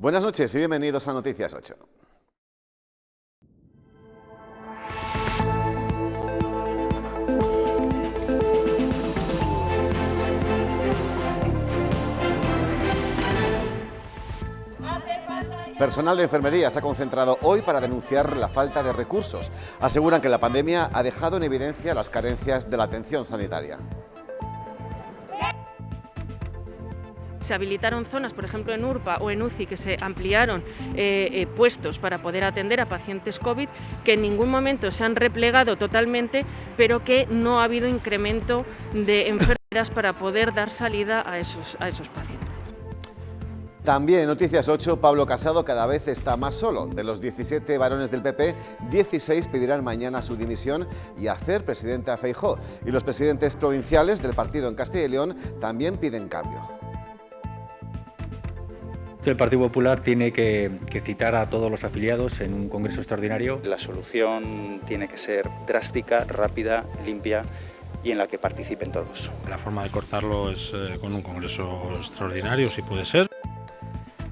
Buenas noches y bienvenidos a Noticias 8. Personal de enfermería se ha concentrado hoy para denunciar la falta de recursos. Aseguran que la pandemia ha dejado en evidencia las carencias de la atención sanitaria. Se habilitaron zonas, por ejemplo en URPA o en UCI, que se ampliaron puestos para poder atender a pacientes COVID, que en ningún momento se han replegado totalmente, pero que no ha habido incremento de enfermeras para poder dar salida a esos pacientes. También en Noticias 8, Pablo Casado cada vez está más solo. De los 17 varones del PP, 16 pedirán mañana su dimisión y hacer presidente a Feijóo. Y los presidentes provinciales del partido en Castilla y León también piden cambio. El Partido Popular tiene que citar a todos los afiliados en un congreso extraordinario. La solución tiene que ser drástica, rápida, limpia y en la que participen todos. La forma de cortarlo es con un congreso extraordinario, si puede ser.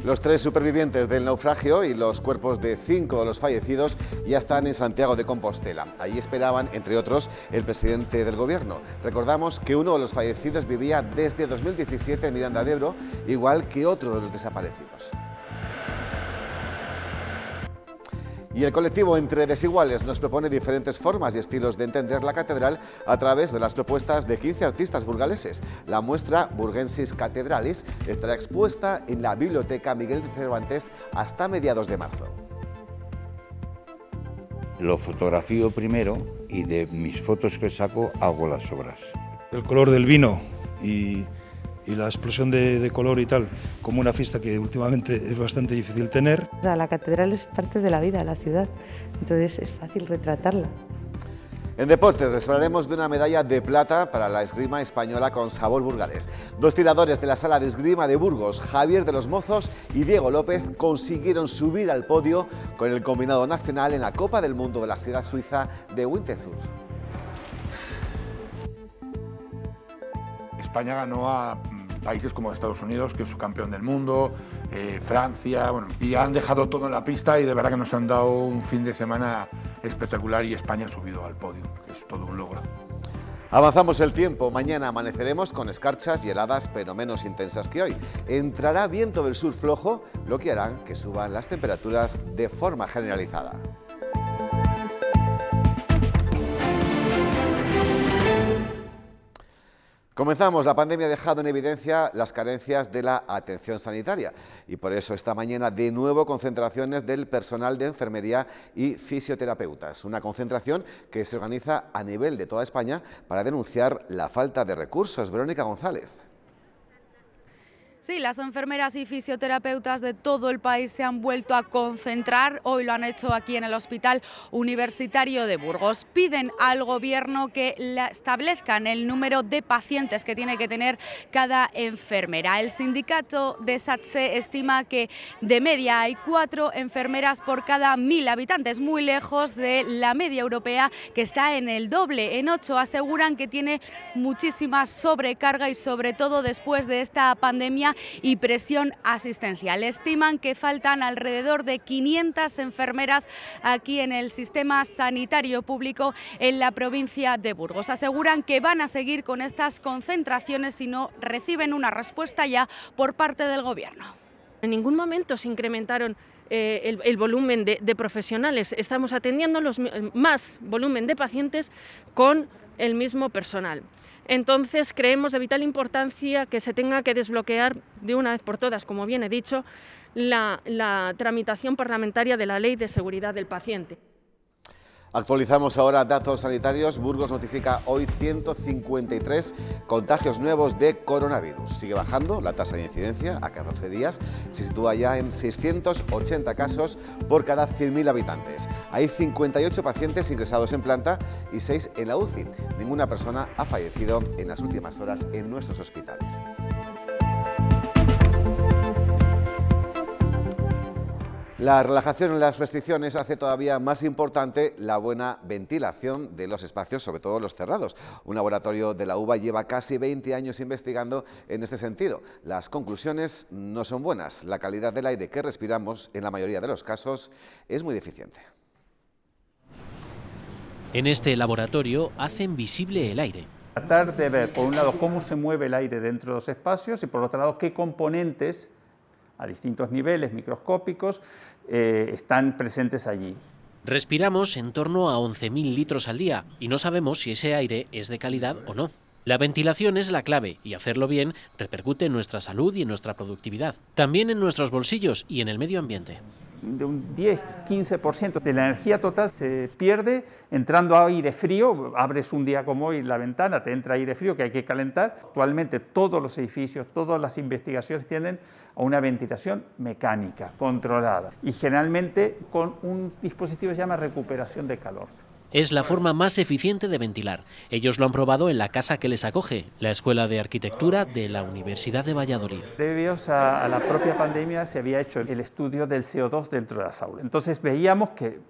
Los 3 supervivientes del naufragio y los cuerpos de 5 de los fallecidos ya están en Santiago de Compostela. Allí esperaban, entre otros, el presidente del gobierno. Recordamos que uno de los fallecidos vivía desde 2017 en Miranda de Ebro, igual que otro de los desaparecidos. Y el colectivo Entre Desiguales nos propone diferentes formas y estilos de entender la catedral a través de las propuestas de 15 artistas burgaleses. La muestra Burgensis Cathedralis estará expuesta en la Biblioteca Miguel de Cervantes hasta mediados de marzo. Lo fotografío primero y de mis fotos que saco hago las obras. El color del vino y la explosión de color y tal, como una fiesta que últimamente es bastante difícil tener. O sea, la catedral es parte de la vida de la ciudad, entonces es fácil retratarla. En deportes les hablaremos de una medalla de plata para la esgrima española con sabor burgalés. 2 tiradores de la sala de esgrima de Burgos, Javier de los Mozos y Diego López, consiguieron subir al podio con el combinado nacional en la Copa del Mundo de la ciudad suiza de Winterthur. España ganó a países como Estados Unidos, que es su campeón del mundo, Francia, bueno, y han dejado todo en la pista y de verdad que nos han dado un fin de semana espectacular y España ha subido al podio, que es todo un logro. Avanzamos el tiempo, mañana amaneceremos con escarchas y heladas, pero menos intensas que hoy. Entrará viento del sur flojo, lo que hará que suban las temperaturas de forma generalizada. Comenzamos. La pandemia ha dejado en evidencia las carencias de la atención sanitaria y por eso esta mañana de nuevo concentraciones del personal de enfermería y fisioterapeutas. Una concentración que se organiza a nivel de toda España para denunciar la falta de recursos. Verónica González. Sí, las enfermeras y fisioterapeutas de todo el país se han vuelto a concentrar. Hoy lo han hecho aquí en el Hospital Universitario de Burgos. Piden al Gobierno que establezcan el número de pacientes que tiene que tener cada enfermera. El sindicato de SATSE estima que de media hay 4 enfermeras por cada 1000 habitantes, muy lejos de la media europea, que está en el doble, en 8. Aseguran que tiene muchísima sobrecarga y sobre todo después de esta pandemia y presión asistencial. Estiman que faltan alrededor de 500 enfermeras aquí en el sistema sanitario público en la provincia de Burgos. Aseguran que van a seguir con estas concentraciones si no reciben una respuesta ya por parte del Gobierno. En ningún momento se incrementaron el volumen de profesionales. Estamos atendiendo más volumen de pacientes con el mismo personal. Entonces creemos de vital importancia que se tenga que desbloquear de una vez por todas, como bien he dicho, la tramitación parlamentaria de la Ley de Seguridad del Paciente. Actualizamos ahora datos sanitarios. Burgos notifica hoy 153 contagios nuevos de coronavirus. Sigue bajando la tasa de incidencia a cada 12 días. Se sitúa ya en 680 casos por cada 100.000 habitantes. Hay 58 pacientes ingresados en planta y 6 en la UCI. Ninguna persona ha fallecido en las últimas horas en nuestros hospitales. La relajación en las restricciones hace todavía más importante la buena ventilación de los espacios, sobre todo los cerrados. Un laboratorio de la UBA lleva casi 20 años investigando en este sentido. Las conclusiones no son buenas. La calidad del aire que respiramos, en la mayoría de los casos, es muy deficiente. En este laboratorio hacen visible el aire. Tratar de ver, por un lado, cómo se mueve el aire dentro de los espacios y, por otro lado, qué componentes a distintos niveles microscópicos están presentes allí. Respiramos en torno a 11.000 litros al día y no sabemos si ese aire es de calidad o no. La ventilación es la clave y hacerlo bien repercute en nuestra salud y en nuestra productividad. También en nuestros bolsillos y en el medio ambiente. De un 10-15% de la energía total se pierde entrando aire frío. Abres un día como hoy la ventana, te entra aire frío que hay que calentar. Actualmente todos los edificios, todas las investigaciones tienden a una ventilación mecánica, controlada y generalmente con un dispositivo que se llama recuperación de calor. Es la forma más eficiente de ventilar. Ellos lo han probado en la casa que les acoge, la Escuela de Arquitectura de la Universidad de Valladolid. Previos a la propia pandemia se había hecho el estudio del CO2 dentro de las aulas. Entonces veíamos que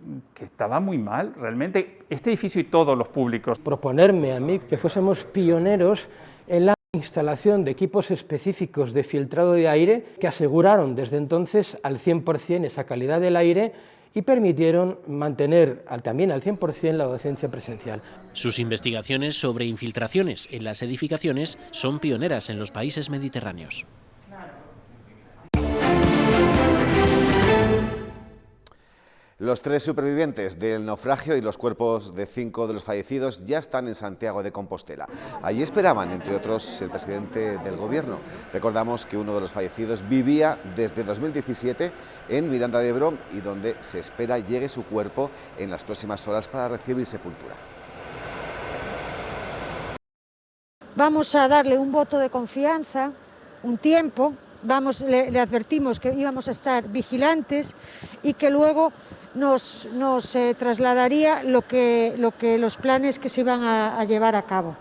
estaba muy mal, realmente, este edificio y todos los públicos. Proponerme a mí que fuésemos pioneros en la instalación de equipos específicos de filtrado de aire que aseguraron desde entonces al 100% esa calidad del aire y permitieron mantener también al 100% la docencia presencial. Sus investigaciones sobre infiltraciones en las edificaciones son pioneras en los países mediterráneos. Los 3 supervivientes del naufragio y los cuerpos de 5 de los fallecidos ya están en Santiago de Compostela. Allí esperaban, entre otros, el presidente del Gobierno. Recordamos que uno de los fallecidos vivía desde 2017 en Miranda de Ebro y donde se espera llegue su cuerpo en las próximas horas para recibir sepultura. Vamos a darle un voto de confianza, un tiempo, le advertimos que íbamos a estar vigilantes y que luego nos trasladaría los planes que se iban a llevar a cabo.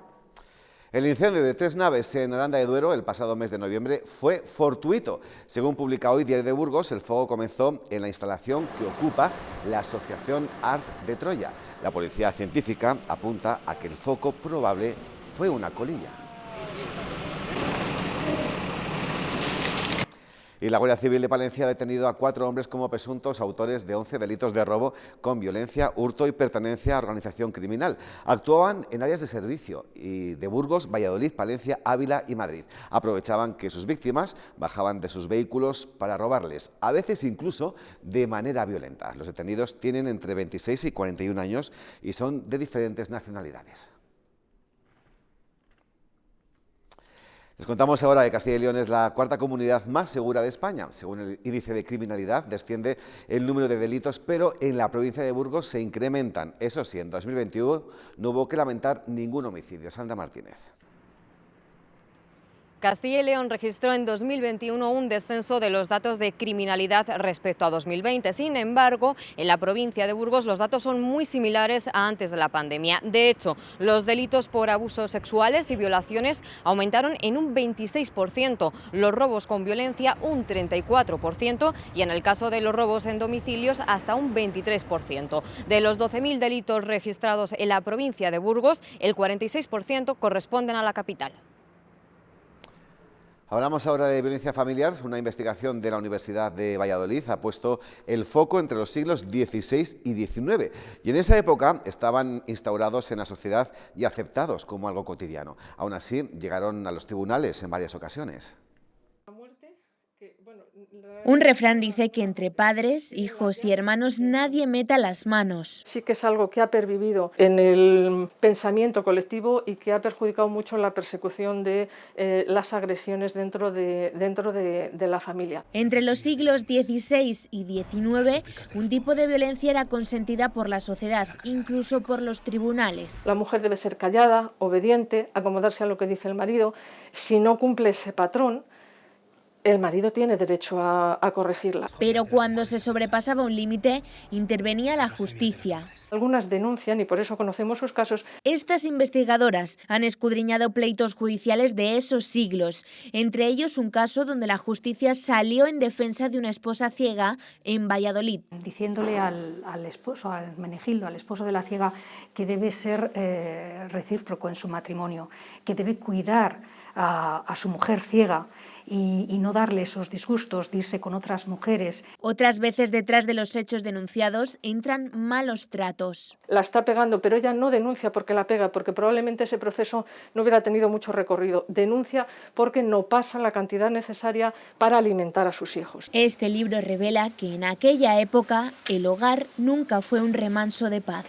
El incendio de 3 naves en Aranda de Duero el pasado mes de noviembre fue fortuito. Según publica hoy Diario de Burgos, el fuego comenzó en la instalación que ocupa la Asociación Art de Troya. La policía científica apunta a que el foco probable fue una colilla. Y la Guardia Civil de Palencia ha detenido a 4 hombres como presuntos autores de 11 delitos de robo con violencia, hurto y pertenencia a organización criminal. Actuaban en áreas de servicio y de Burgos, Valladolid, Palencia, Ávila y Madrid. Aprovechaban que sus víctimas bajaban de sus vehículos para robarles, a veces incluso de manera violenta. Los detenidos tienen entre 26 y 41 años y son de diferentes nacionalidades. Les contamos ahora que Castilla y León es la 4ª comunidad más segura de España. Según el índice de criminalidad, desciende el número de delitos, pero en la provincia de Burgos se incrementan. Eso sí, en 2021 no hubo que lamentar ningún homicidio. Sandra Martínez. Castilla y León registró en 2021 un descenso de los datos de criminalidad respecto a 2020. Sin embargo, en la provincia de Burgos los datos son muy similares a antes de la pandemia. De hecho, los delitos por abusos sexuales y violaciones aumentaron en un 26%, los robos con violencia un 34% y en el caso de los robos en domicilios hasta un 23%. De los 12.000 delitos registrados en la provincia de Burgos, el 46% corresponden a la capital. Hablamos ahora de violencia familiar. Una investigación de la Universidad de Valladolid ha puesto el foco entre los siglos XVI y XIX. Y en esa época estaban instaurados en la sociedad y aceptados como algo cotidiano. Aún así, llegaron a los tribunales en varias ocasiones. Un refrán dice que entre padres, hijos y hermanos nadie meta las manos. Sí que es algo que ha pervivido en el pensamiento colectivo y que ha perjudicado mucho la persecución de las agresiones dentro de la familia. Entre los siglos XVI y XIX, un tipo de violencia era consentida por la sociedad, incluso por los tribunales. La mujer debe ser callada, obediente, acomodarse a lo que dice el marido. Si no cumple ese patrón, el marido tiene derecho a corregirla. Pero cuando se sobrepasaba un límite, intervenía la justicia. Algunas denuncian y por eso conocemos sus casos. Estas investigadoras han escudriñado pleitos judiciales de esos siglos, entre ellos un caso donde la justicia salió en defensa de una esposa ciega en Valladolid. Diciéndole al esposo, al Hermenegildo, al esposo de la ciega, que debe ser recíproco en su matrimonio, que debe cuidar a su mujer ciega y no darle esos disgustos de irse con otras mujeres. Otras veces detrás de los hechos denunciados entran malos tratos. La está pegando, pero ella no denuncia porque la pega, porque probablemente ese proceso no hubiera tenido mucho recorrido. Denuncia porque no pasa la cantidad necesaria para alimentar a sus hijos. Este libro revela que en aquella época el hogar nunca fue un remanso de paz.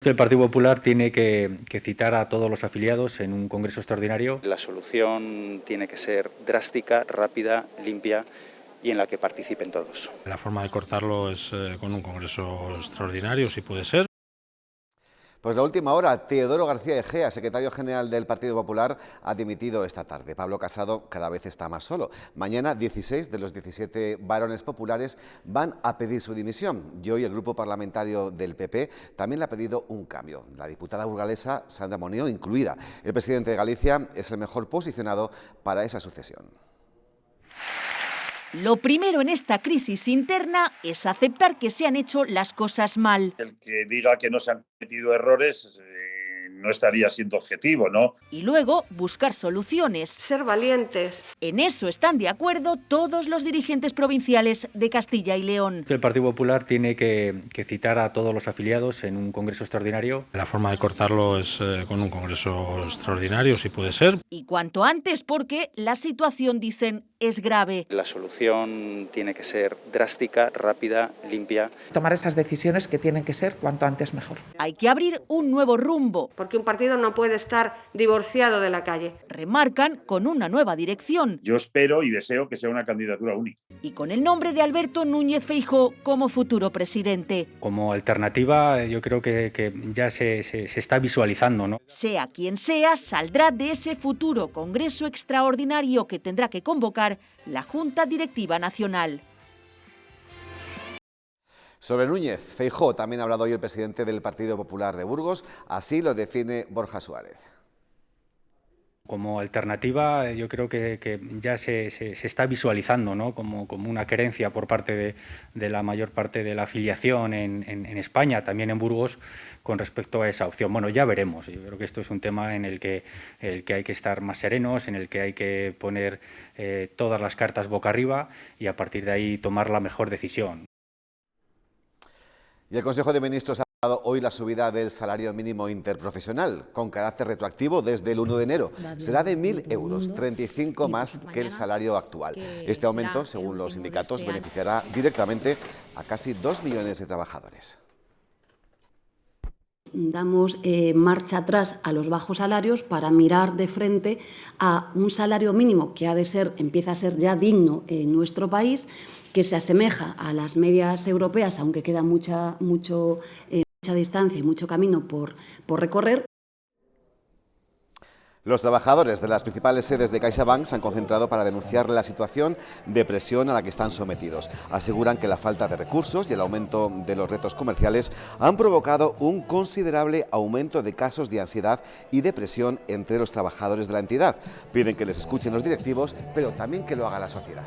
El Partido Popular tiene que citar a todos los afiliados en un congreso extraordinario. La solución tiene que ser drástica, rápida, limpia y en la que participen todos. La forma de cortarlo es con un congreso extraordinario, si puede ser. Pues la última hora, Teodoro García Egea, secretario general del Partido Popular, ha dimitido esta tarde. Pablo Casado cada vez está más solo. Mañana 16 de los 17 varones populares van a pedir su dimisión. Y hoy el grupo parlamentario del PP también le ha pedido un cambio. La diputada burgalesa Sandra Moneo incluida. El presidente de Galicia es el mejor posicionado para esa sucesión. Lo primero en esta crisis interna es aceptar que se han hecho las cosas mal. El que diga que no se han cometido errores no estaría siendo objetivo, ¿no? Y luego buscar soluciones. Ser valientes. En eso están de acuerdo todos los dirigentes provinciales de Castilla y León. El Partido Popular tiene que citar a todos los afiliados en un congreso extraordinario. La forma de cortarlo es con un congreso extraordinario, si puede ser. Y cuanto antes, porque la situación, dicen, es grave. La solución tiene que ser drástica, rápida, limpia. Tomar esas decisiones que tienen que ser cuanto antes mejor. Hay que abrir un nuevo rumbo. Porque un partido no puede estar divorciado de la calle. Remarcan con una nueva dirección. Yo espero y deseo que sea una candidatura única. Y con el nombre de Alberto Núñez Feijóo como futuro presidente. Como alternativa, yo creo que ya se está visualizando, ¿no? Sea quien sea, saldrá de ese futuro congreso extraordinario que tendrá que convocar la Junta Directiva Nacional. Sobre Núñez Feijóo también ha hablado hoy el presidente del Partido Popular de Burgos, así lo define Borja Suárez. Como alternativa, yo creo que ya se está visualizando, ¿no? como una querencia por parte de la mayor parte de la afiliación en España, también en Burgos, con respecto a esa opción. Bueno, ya veremos. Yo creo que esto es un tema en el que hay que estar más serenos, en el que hay que poner todas las cartas boca arriba y a partir de ahí tomar la mejor decisión. Y el Consejo de Ministros ha aprobado hoy la subida del salario mínimo interprofesional, con carácter retroactivo desde el 1 de enero. Será de 1.000 euros, 35 más que el salario actual. Este aumento, según los sindicatos, beneficiará directamente a casi 2 millones de trabajadores. Damos marcha atrás a los bajos salarios para mirar de frente a un salario mínimo que empieza a ser ya digno en nuestro país, que se asemeja a las medias europeas, aunque queda mucha distancia y mucho camino por recorrer. Los trabajadores de las principales sedes de CaixaBank se han concentrado para denunciar la situación de presión a la que están sometidos. Aseguran que la falta de recursos y el aumento de los retos comerciales han provocado un considerable aumento de casos de ansiedad y depresión entre los trabajadores de la entidad. Piden que les escuchen los directivos, pero también que lo haga la sociedad.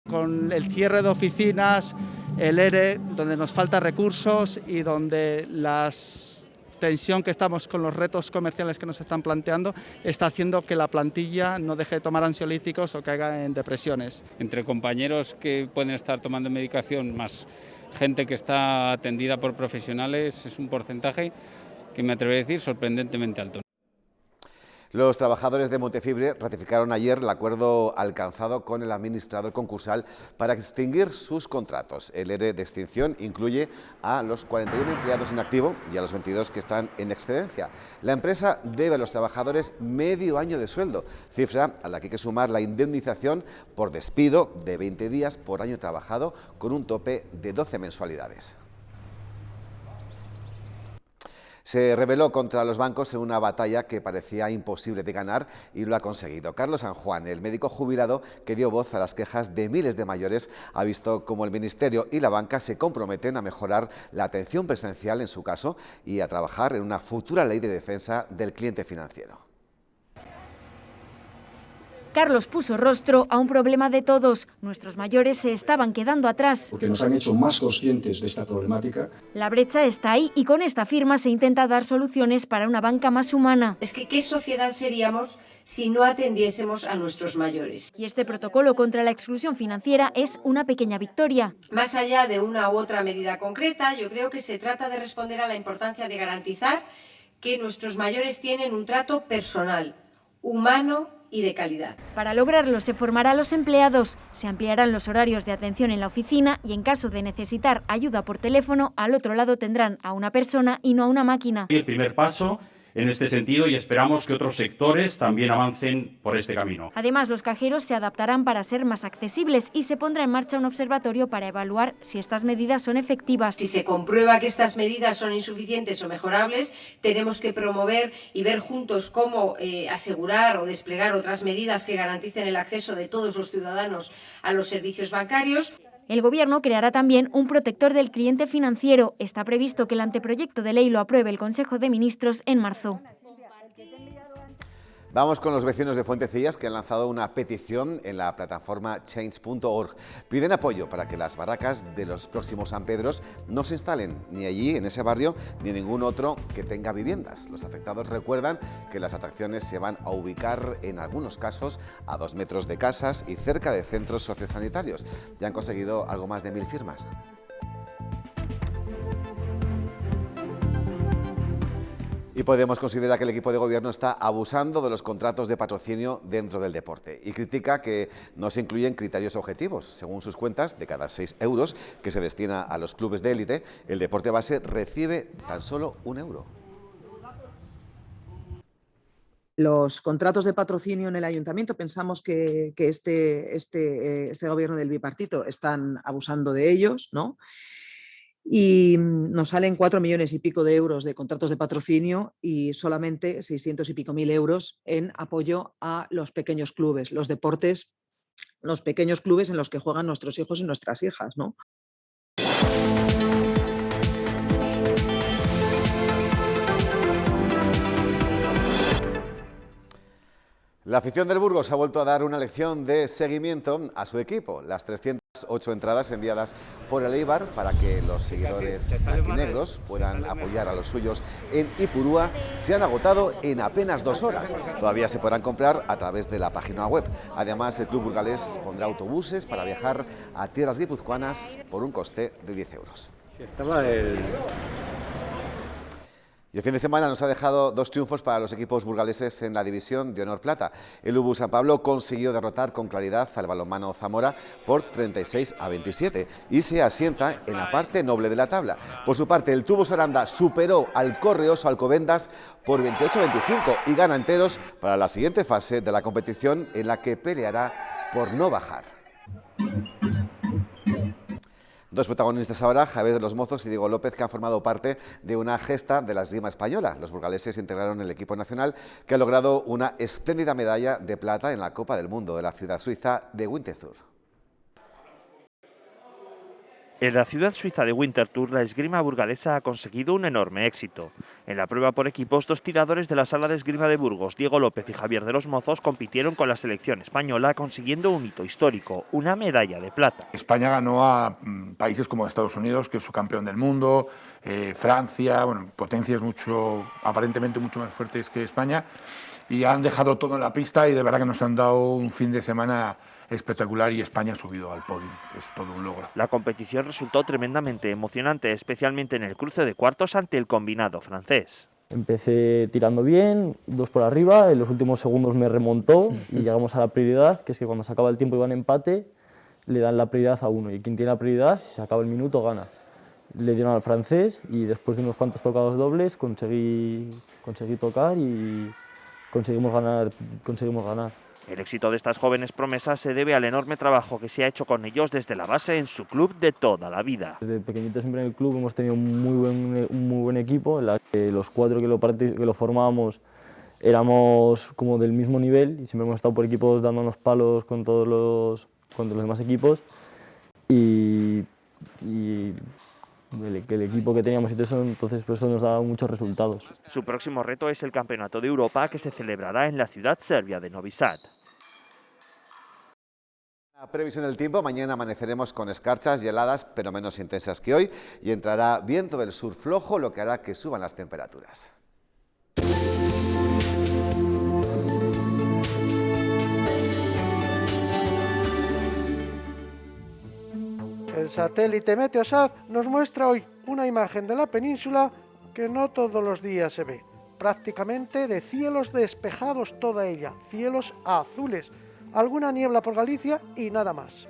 Con el cierre de oficinas, el ERE, donde nos falta recursos y donde la tensión que estamos con los retos comerciales que nos están planteando está haciendo que la plantilla no deje de tomar ansiolíticos o caiga en depresiones. Entre compañeros que pueden estar tomando medicación más gente que está atendida por profesionales es un porcentaje que me atrevería a decir sorprendentemente alto. Los trabajadores de Montefibre ratificaron ayer el acuerdo alcanzado con el administrador concursal para extinguir sus contratos. El ERE de extinción incluye a los 41 empleados en activo y a los 22 que están en excedencia. La empresa debe a los trabajadores medio año de sueldo, cifra a la que hay que sumar la indemnización por despido de 20 días por año trabajado con un tope de 12 mensualidades. Se rebeló contra los bancos en una batalla que parecía imposible de ganar y lo ha conseguido. Carlos San Juan, el médico jubilado que dio voz a las quejas de miles de mayores, ha visto cómo el Ministerio y la banca se comprometen a mejorar la atención presencial en su caso y a trabajar en una futura ley de defensa del cliente financiero. Carlos puso rostro a un problema de todos. Nuestros mayores se estaban quedando atrás. Porque nos han hecho más conscientes de esta problemática. La brecha está ahí y con esta firma se intenta dar soluciones para una banca más humana. Es que ¿qué sociedad seríamos si no atendiésemos a nuestros mayores? Y este protocolo contra la exclusión financiera es una pequeña victoria. Más allá de una u otra medida concreta, yo creo que se trata de responder a la importancia de garantizar que nuestros mayores tienen un trato personal, humano y de calidad. Para lograrlo se formará a los empleados, se ampliarán los horarios de atención en la oficina y en caso de necesitar ayuda por teléfono, al otro lado tendrán a una persona y no a una máquina. El primer paso en este sentido y esperamos que otros sectores también avancen por este camino. Además, los cajeros se adaptarán para ser más accesibles y se pondrá en marcha un observatorio para evaluar si estas medidas son efectivas. Si se comprueba que estas medidas son insuficientes o mejorables, tenemos que promover y ver juntos cómo asegurar o desplegar otras medidas que garanticen el acceso de todos los ciudadanos a los servicios bancarios. El Gobierno creará también un protector del cliente financiero. Está previsto que el anteproyecto de ley lo apruebe el Consejo de Ministros en marzo. Vamos con los vecinos de Fuentecillas que han lanzado una petición en la plataforma change.org. Piden apoyo para que las barracas de los próximos San Pedros no se instalen ni allí, en ese barrio, ni en ningún otro que tenga viviendas. Los afectados recuerdan que las atracciones se van a ubicar, en algunos casos, a 2 metros de casas y cerca de centros sociosanitarios. Ya han conseguido algo más de 1000 firmas. Y podemos considerar que el equipo de gobierno está abusando de los contratos de patrocinio dentro del deporte y critica que no se incluyen criterios objetivos. Según sus cuentas, de cada 6 euros que se destina a los clubes de élite, el deporte base recibe tan solo 1 euro. Los contratos de patrocinio en el ayuntamiento, pensamos que este gobierno del bipartito están abusando de ellos, ¿no? Y nos salen 4 millones y pico de euros de contratos de patrocinio y solamente 600 y pico mil euros en apoyo a los pequeños clubes, los deportes, los pequeños clubes en los que juegan nuestros hijos y nuestras hijas, ¿no? La afición del Burgos ha vuelto a dar una lección de seguimiento a su equipo. Las 308 entradas enviadas por el Eibar para que los seguidores blanquinegros puedan apoyar a los suyos en Ipurúa se han agotado en apenas 2 horas. Todavía se podrán comprar a través de la página web. Además, el club burgalés pondrá autobuses para viajar a tierras guipuzcoanas por un coste de 10 euros. Y el fin de semana nos ha dejado 2 triunfos para los equipos burgaleses en la división de honor plata. El UBU San Pablo consiguió derrotar con claridad al balonmano Zamora por 36-27 y se asienta en la parte noble de la tabla. Por su parte, el Tubos Aranda superó al Correoso Alcobendas por 28-25 y gana enteros para la siguiente fase de la competición en la que peleará por no bajar. 2 protagonistas ahora, Javier de los Mozos y Diego López, que han formado parte de una gesta de la esgrima española. Los burgaleses integraron el equipo nacional que ha logrado una espléndida medalla de plata en la Copa del Mundo de la ciudad suiza de Winterthur. En la ciudad suiza de Winterthur, la esgrima burgalesa ha conseguido un enorme éxito. En la prueba por equipos, 2 tiradores de la sala de esgrima de Burgos, Diego López y Javier de los Mozos, compitieron con la selección española, consiguiendo un hito histórico, una medalla de plata. España ganó a países como Estados Unidos, que es su campeón del mundo, Francia, bueno, potencias aparentemente mucho más fuertes que España, y han dejado todo en la pista y de verdad que nos han dado un fin de semana espectacular y España ha subido al podio. Es todo un logro. La competición resultó tremendamente emocionante, especialmente en el cruce de cuartos ante el combinado francés. Empecé tirando bien, 2 por arriba, en los últimos segundos me remontó y llegamos a la prioridad, que es que cuando se acaba el tiempo y va en empate, le dan la prioridad a uno y quien tiene la prioridad, si se acaba el minuto, gana. Le dieron al francés y después de unos cuantos tocados dobles conseguí tocar y conseguimos ganar. El éxito de estas jóvenes promesas se debe al enorme trabajo que se ha hecho con ellos desde la base en su club de toda la vida. Desde pequeñitos siempre en el club hemos tenido un muy buen equipo, en la que los 4 que lo formábamos éramos como del mismo nivel y siempre hemos estado por equipos dándonos palos contra los demás equipos y el equipo que teníamos y todo eso, entonces pues eso nos da muchos resultados. Su próximo reto es el Campeonato de Europa, que se celebrará en la ciudad serbia de Novi Sad. La previsión del tiempo: mañana amaneceremos con escarchas y heladas, pero menos intensas que hoy, y entrará viento del sur flojo, lo que hará que suban las temperaturas. El satélite Meteosat nos muestra hoy una imagen de la península que no todos los días se ve. Prácticamente de cielos despejados toda ella, cielos azules, alguna niebla por Galicia y nada más.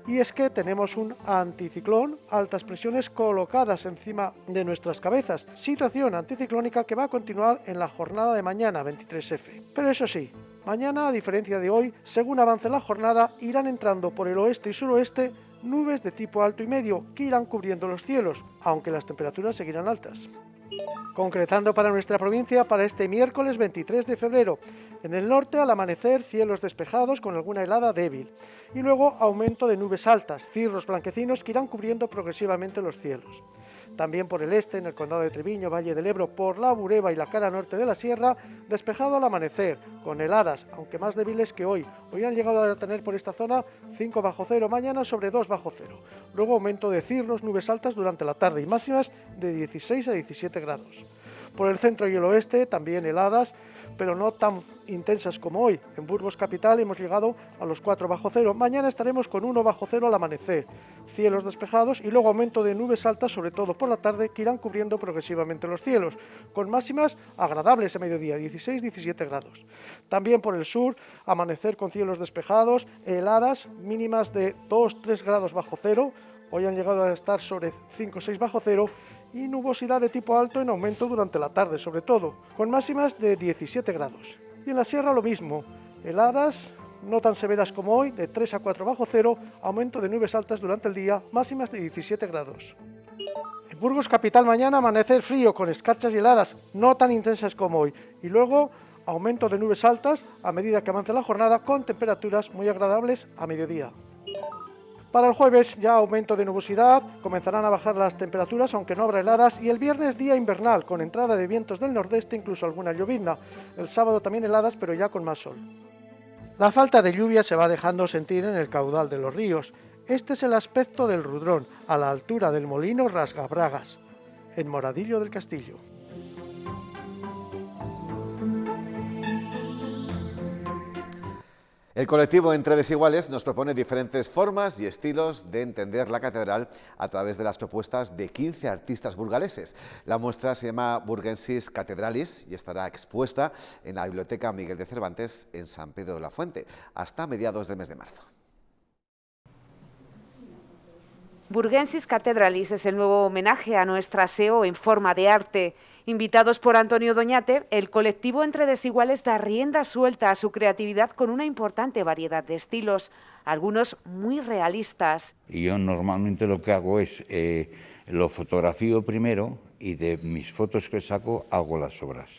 Y es que tenemos un anticiclón, altas presiones colocadas encima de nuestras cabezas, situación anticiclónica que va a continuar en la jornada de mañana, 23F. Pero eso sí, mañana, a diferencia de hoy, según avance la jornada, irán entrando por el oeste y suroeste nubes de tipo alto y medio que irán cubriendo los cielos, aunque las temperaturas seguirán altas. Concretando para nuestra provincia, para este miércoles 23 de febrero, en el norte al amanecer cielos despejados con alguna helada débil y luego aumento de nubes altas, cirros blanquecinos que irán cubriendo progresivamente los cielos. También por el este, en el condado de Treviño, Valle del Ebro, por la Bureba y la cara norte de la sierra, despejado al amanecer, con heladas, aunque más débiles que hoy. Hoy han llegado a tener por esta zona 5 bajo cero, mañana sobre 2 bajo cero. Luego aumento de cirros, nubes altas durante la tarde y máximas de 16 a 17 grados. Por el centro y el oeste también heladas, pero no tan intensas como hoy. En Burgos capital hemos llegado a los 4 bajo cero. Mañana estaremos con 1 bajo cero al amanecer. Cielos despejados y luego aumento de nubes altas, sobre todo por la tarde, que irán cubriendo progresivamente los cielos, con máximas agradables a mediodía, 16-17 grados. También por el sur, amanecer con cielos despejados, heladas, mínimas de 2-3 grados bajo cero. Hoy han llegado a estar sobre 5-6 bajo cero. Y nubosidad de tipo alto en aumento durante la tarde, sobre todo, con máximas de 17 grados. Y en la sierra lo mismo, heladas no tan severas como hoy, de 3 a 4 bajo cero, aumento de nubes altas durante el día, máximas de 17 grados. En Burgos capital mañana amanecer frío, con escarchas y heladas, no tan intensas como hoy, y luego aumento de nubes altas a medida que avance la jornada, con temperaturas muy agradables a mediodía. Para el jueves ya aumento de nubosidad, comenzarán a bajar las temperaturas aunque no habrá heladas y el viernes día invernal con entrada de vientos del nordeste, incluso alguna llovizna. El sábado también heladas pero ya con más sol. La falta de lluvia se va dejando sentir en el caudal de los ríos. Este es el aspecto del Rudrón, a la altura del Molino Rasgabragas, en Moradillo del Castillo. El colectivo Entre Desiguales nos propone diferentes formas y estilos de entender la catedral a través de las propuestas de 15 artistas burgaleses. La muestra se llama Burgensis Cathedralis y estará expuesta en la Biblioteca Miguel de Cervantes en San Pedro de la Fuente hasta mediados del mes de marzo. Burgensis Cathedralis es el nuevo homenaje a nuestra SEO en forma de arte. Invitados por Antonio Doñate, el colectivo Entre Desiguales da rienda suelta a su creatividad con una importante variedad de estilos, algunos muy realistas. Y yo normalmente lo que hago es, lo fotografío primero y de mis fotos que saco hago las obras.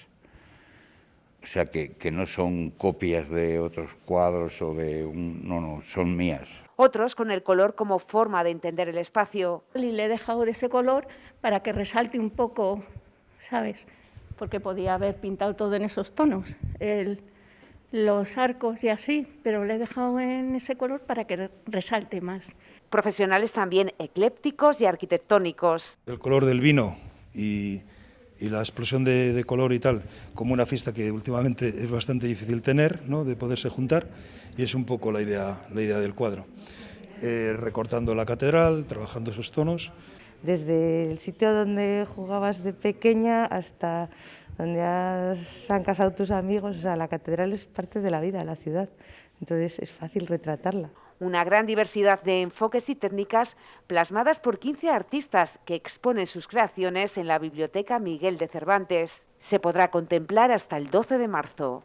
O sea que no son copias de otros cuadros o de no, son mías. Otros con el color como forma de entender el espacio. Y le he dejado de ese color para que resalte un poco, ¿sabes? Porque podía haber pintado todo en esos tonos, los arcos y así, pero le he dejado en ese color para que resalte más. Profesionales también eclépticos y arquitectónicos. El color del vino y la explosión de color y tal, como una fiesta que últimamente es bastante difícil tener, ¿no? De poderse juntar, y es un poco la idea del cuadro. Recortando la catedral, trabajando esos tonos. Desde el sitio donde jugabas de pequeña hasta donde se han casado tus amigos, o sea, la catedral es parte de la vida de la ciudad, entonces es fácil retratarla. Una gran diversidad de enfoques y técnicas plasmadas por 15 artistas que exponen sus creaciones en la Biblioteca Miguel de Cervantes. Se podrá contemplar hasta el 12 de marzo.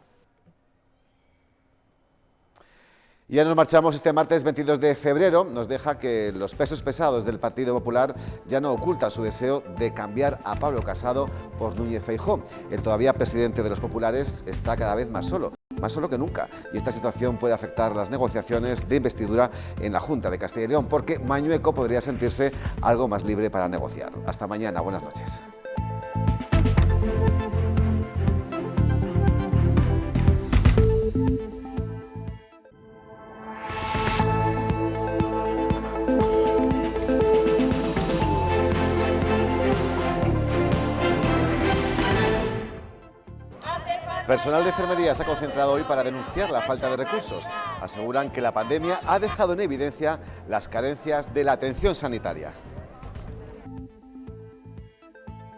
Ya nos marchamos este martes 22 de febrero. Nos deja que los pesos pesados del Partido Popular ya no ocultan su deseo de cambiar a Pablo Casado por Núñez Feijóo. El todavía presidente de los populares está cada vez más solo que nunca. Y esta situación puede afectar las negociaciones de investidura en la Junta de Castilla y León, porque Mañueco podría sentirse algo más libre para negociar. Hasta mañana, buenas noches. Personal de enfermería se ha concentrado hoy para denunciar la falta de recursos. Aseguran que la pandemia ha dejado en evidencia las carencias de la atención sanitaria.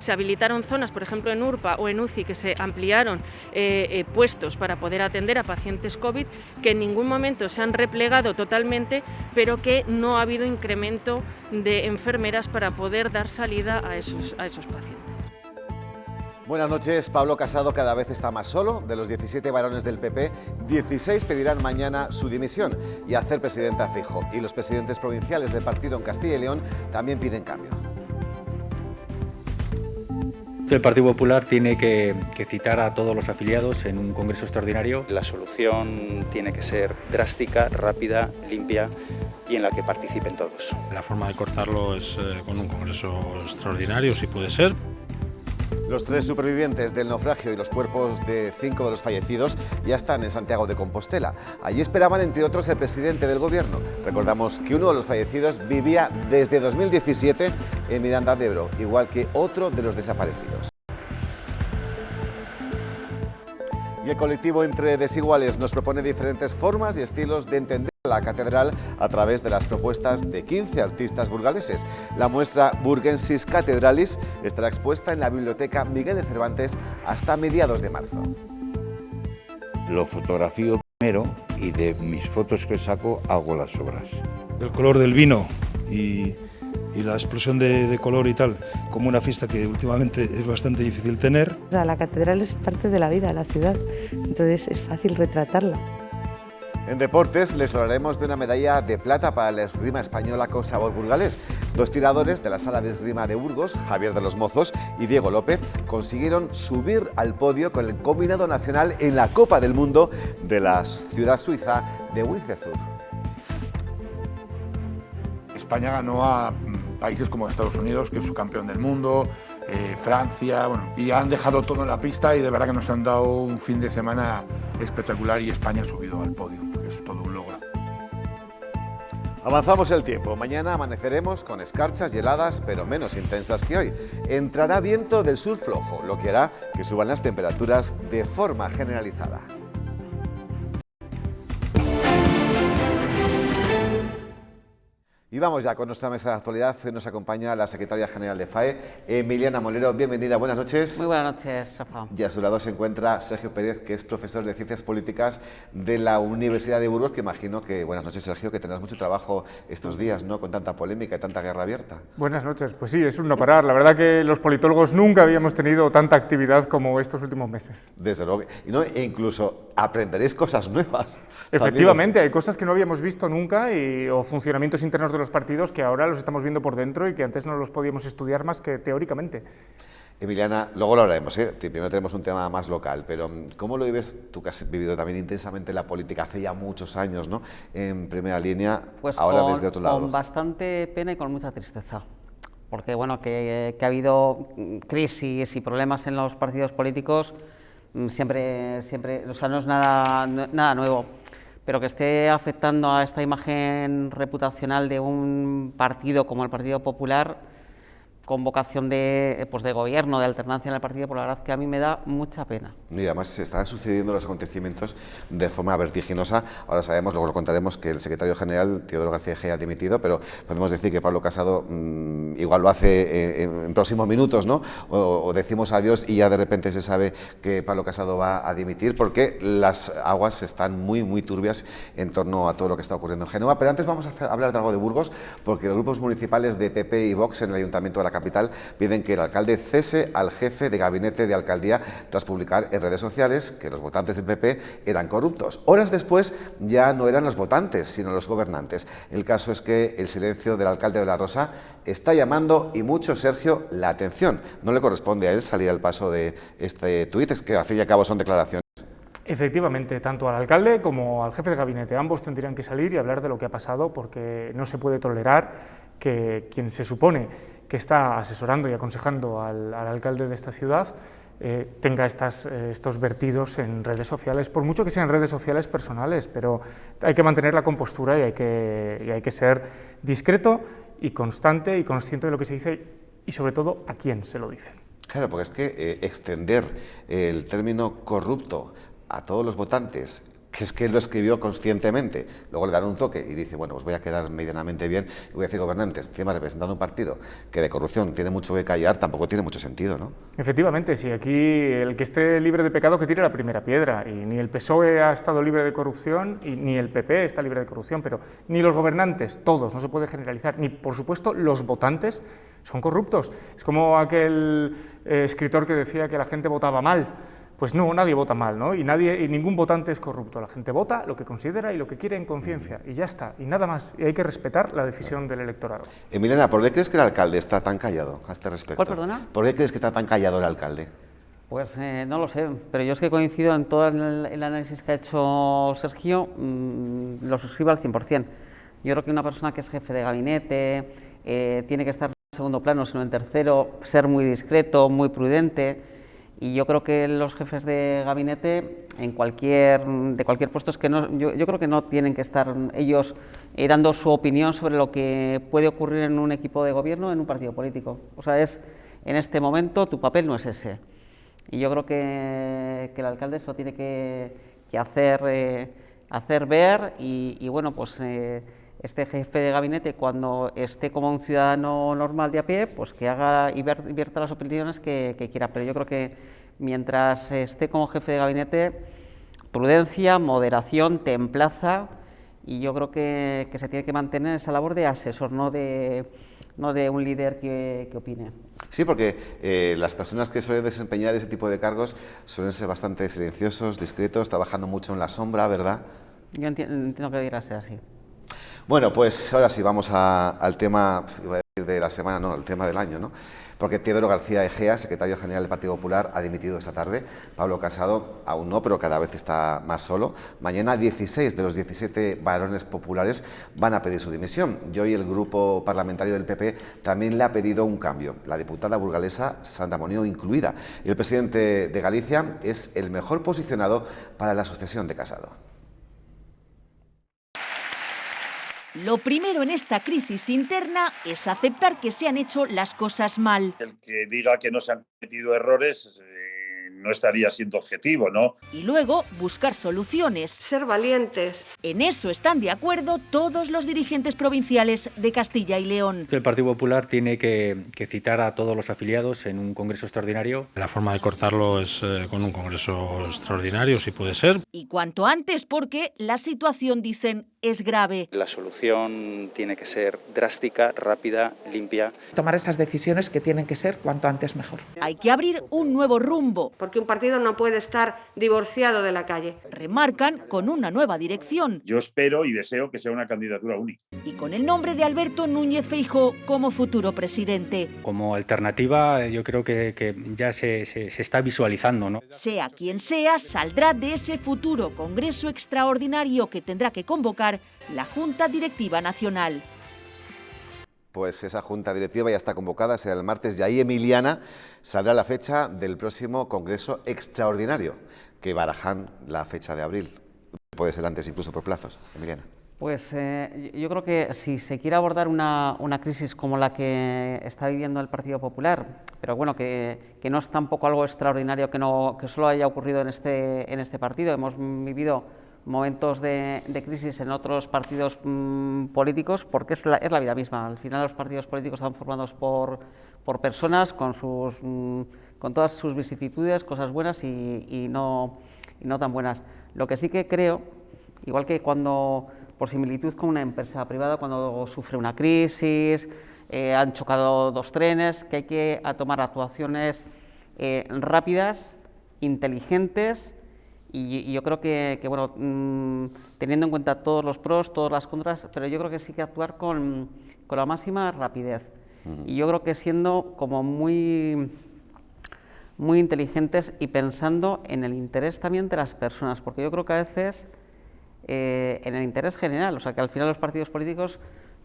Se habilitaron zonas, por ejemplo en URPA o en UCI, que se ampliaron puestos para poder atender a pacientes COVID, que en ningún momento se han replegado totalmente, pero que no ha habido incremento de enfermeras para poder dar salida a esos pacientes. Buenas noches. Pablo Casado cada vez está más solo. De los 17 varones del PP, 16 pedirán mañana su dimisión y hacer presidenta a Feijóo. Y los presidentes provinciales del partido en Castilla y León también piden cambio. El Partido Popular tiene que citar a todos los afiliados en un congreso extraordinario. La solución tiene que ser drástica, rápida, limpia y en la que participen todos. La forma de cortarlo es con un congreso extraordinario, si puede ser. Los 3 supervivientes del naufragio y los cuerpos de 5 de los fallecidos ya están en Santiago de Compostela. Allí esperaban, entre otros, el presidente del gobierno. Recordamos que uno de los fallecidos vivía desde 2017 en Miranda de Ebro, igual que otro de los desaparecidos. Y el colectivo Entre Desiguales nos propone diferentes formas y estilos de entender la catedral a través de las propuestas de 15 artistas burgaleses. La muestra Burgensis Cathedralis estará expuesta en la Biblioteca Miguel de Cervantes hasta mediados de marzo. Lo fotografío primero y de mis fotos que saco hago las obras. El color del vino y la explosión de color y tal, como una fiesta que últimamente es bastante difícil tener. O sea, la catedral es parte de la vida de la ciudad, entonces es fácil retratarla. En deportes les hablaremos de una medalla de plata para la esgrima española con sabor burgalés. 2 tiradores de la Sala de Esgrima de Burgos, Javier de los Mozos y Diego López, consiguieron subir al podio con el combinado nacional en la Copa del Mundo de la ciudad suiza de Winterthur. España ganó a países como Estados Unidos, que es su campeón del mundo, Francia, y han dejado todo en la pista y de verdad que nos han dado un fin de semana espectacular y España ha subido al podio, que es todo un logro. Avanzamos el tiempo. Mañana amaneceremos con escarchas y heladas, pero menos intensas que hoy. Entrará viento del sur flojo, lo que hará que suban las temperaturas de forma generalizada. Y vamos ya con nuestra mesa de actualidad. Hoy nos acompaña la secretaria general de FAE, Emiliana Molero. Bienvenida, buenas noches. Muy buenas noches, Rafa. Y a su lado se encuentra Sergio Pérez, que es profesor de Ciencias Políticas de la Universidad de Burgos, que imagino que, buenas noches, Sergio, que tendrás mucho trabajo estos días, ¿no?, con tanta polémica y tanta guerra abierta. Buenas noches. Pues sí, es un no parar. La verdad que los politólogos nunca habíamos tenido tanta actividad como estos últimos meses. Desde luego. E incluso aprenderéis cosas nuevas. Efectivamente, hay cosas que no habíamos visto nunca o funcionamientos internos de los partidos que ahora los estamos viendo por dentro y que antes no los podíamos estudiar más que teóricamente. Emiliana, luego lo hablaremos, ¿eh? Primero tenemos un tema más local, pero ¿cómo lo vives tú, que has vivido también intensamente la política hace ya muchos años, ¿no?, en primera línea, pues ahora desde otro lado? Con bastante pena y con mucha tristeza, porque bueno, que ha habido crisis y problemas en los partidos políticos siempre, o sea, no es nada nuevo. Pero que esté afectando a esta imagen reputacional de un partido como el Partido Popular, convocación de gobierno, de alternancia en el partido, pues la verdad que a mí me da mucha pena. Y además se están sucediendo los acontecimientos de forma vertiginosa. Ahora sabemos, luego lo contaremos, que el secretario general, Teodoro García Egea, ha dimitido, pero podemos decir que Pablo Casado igual lo hace en próximos minutos, ¿no? O decimos adiós y ya de repente se sabe que Pablo Casado va a dimitir, porque las aguas están muy turbias en torno a todo lo que está ocurriendo en Génova. Pero antes vamos a hablar de algo de Burgos, porque los grupos municipales de PP y Vox en el Ayuntamiento de la capital piden que el alcalde cese al jefe de gabinete de alcaldía tras publicar en redes sociales que los votantes del PP eran corruptos. Horas después ya no eran los votantes, sino los gobernantes. El caso es que el silencio del alcalde de La Rosa está llamando, y mucho, Sergio, la atención. No le corresponde a él salir al paso de este tuit, es que al fin y al cabo son declaraciones. Efectivamente, tanto al alcalde como al jefe de gabinete, ambos tendrían que salir y hablar de lo que ha pasado, porque no se puede tolerar que quien se supone que está asesorando y aconsejando al alcalde de esta ciudad tenga estos vertidos en redes sociales, por mucho que sean redes sociales personales, pero hay que mantener la compostura y hay que ser discreto y constante y consciente de lo que se dice y sobre todo a quién se lo dicen. Claro, porque es que extender el término corrupto a todos los votantes, que es que él lo escribió conscientemente, luego le dan un toque y dice, bueno, pues voy a quedar medianamente bien y voy a decir gobernantes, encima representando un partido que de corrupción tiene mucho que callar, tampoco tiene mucho sentido, ¿no? Efectivamente, si aquí el que esté libre de pecado que tire la primera piedra, y ni el PSOE ha estado libre de corrupción, y ni el PP está libre de corrupción, pero ni los gobernantes, todos, no se puede generalizar, ni por supuesto los votantes son corruptos. Es como aquel escritor que decía que la gente votaba mal. Pues no, nadie vota mal, ¿no? Y ningún votante es corrupto. La gente vota lo que considera y lo que quiere en conciencia, y ya está, y nada más. Y hay que respetar la decisión del electorado. Emiliana, ¿por qué crees que el alcalde está tan callado a este respecto? ¿Cuál, perdona? ¿Por qué crees que está tan callado el alcalde? Pues no lo sé, pero yo es que coincido en todo el análisis que ha hecho Sergio, lo suscribo al 100%. Yo creo que una persona que es jefe de gabinete tiene que estar en segundo plano, sino en tercero, ser muy discreto, muy prudente. Y yo creo que los jefes de gabinete de cualquier puesto es que yo creo que no tienen que estar ellos dando su opinión sobre lo que puede ocurrir en un equipo de gobierno, en un partido político. O sea, en este momento tu papel no es ese. Y yo creo que el alcalde eso tiene que hacer ver y bueno, pues este jefe de gabinete, cuando esté como un ciudadano normal de a pie, pues que haga y vierta las opiniones que quiera. Pero yo creo que mientras esté como jefe de gabinete, prudencia, moderación, templaza, y yo creo que se tiene que mantener esa labor de asesor, no de un líder que opine. Sí, porque las personas que suelen desempeñar ese tipo de cargos suelen ser bastante silenciosos, discretos, trabajando mucho en la sombra, ¿verdad? Yo entiendo que debería ser así. Bueno, pues ahora sí vamos al tema, iba a decir de la semana, no, el tema del año, ¿no? Porque Teodoro García Egea, secretario general del Partido Popular, ha dimitido esta tarde. Pablo Casado aún no, pero cada vez está más solo. Mañana 16 de los 17 varones populares van a pedir su dimisión. Y hoy el grupo parlamentario del PP también le ha pedido un cambio. La diputada burgalesa Sandra Moneo incluida. Y el presidente de Galicia es el mejor posicionado para la sucesión de Casado. Lo primero en esta crisis interna es aceptar que se han hecho las cosas mal. El que diga que no se han cometido errores no estaría siendo objetivo, ¿no? Y luego buscar soluciones. Ser valientes. En eso están de acuerdo todos los dirigentes provinciales de Castilla y León. El Partido Popular tiene que citar a todos los afiliados en un congreso extraordinario. La forma de cortarlo es con un congreso extraordinario, si puede ser. Y cuanto antes, porque la situación, dicen, es grave. La solución tiene que ser drástica, rápida, limpia. Tomar esas decisiones que tienen que ser cuanto antes mejor. Hay que abrir un nuevo rumbo. Porque un partido no puede estar divorciado de la calle. Remarcan con una nueva dirección. Yo espero y deseo que sea una candidatura única. Y con el nombre de Alberto Núñez Feijóo como futuro presidente. Como alternativa, yo creo que ya se está visualizando, ¿no? Sea quien sea, saldrá de ese futuro congreso extraordinario que tendrá que convocar la Junta Directiva Nacional. Pues esa junta directiva ya está convocada, será el martes, y ahí, Emiliana, saldrá la fecha del próximo Congreso Extraordinario, que barajan la fecha de abril. Puede ser antes incluso por plazos, Emiliana. Pues yo creo que si se quiere abordar una crisis como la que está viviendo el Partido Popular, pero bueno, que no es tampoco algo extraordinario que solo haya ocurrido en este partido, hemos vivido momentos de crisis en otros partidos políticos, porque es la vida misma. Al final los partidos políticos están formados por personas con todas sus vicisitudes, cosas buenas y no tan buenas. Lo que sí que creo, igual que cuando, por similitud con una empresa privada, cuando sufre una crisis, han chocado dos trenes, que hay que tomar actuaciones rápidas, inteligentes, y yo creo que bueno, teniendo en cuenta todos los pros, todas las contras, pero yo creo que sí que actuar con la máxima rapidez. Y yo creo que siendo como muy inteligentes y pensando en el interés también de las personas, porque yo creo que a veces en el interés general, o sea que al final los partidos políticos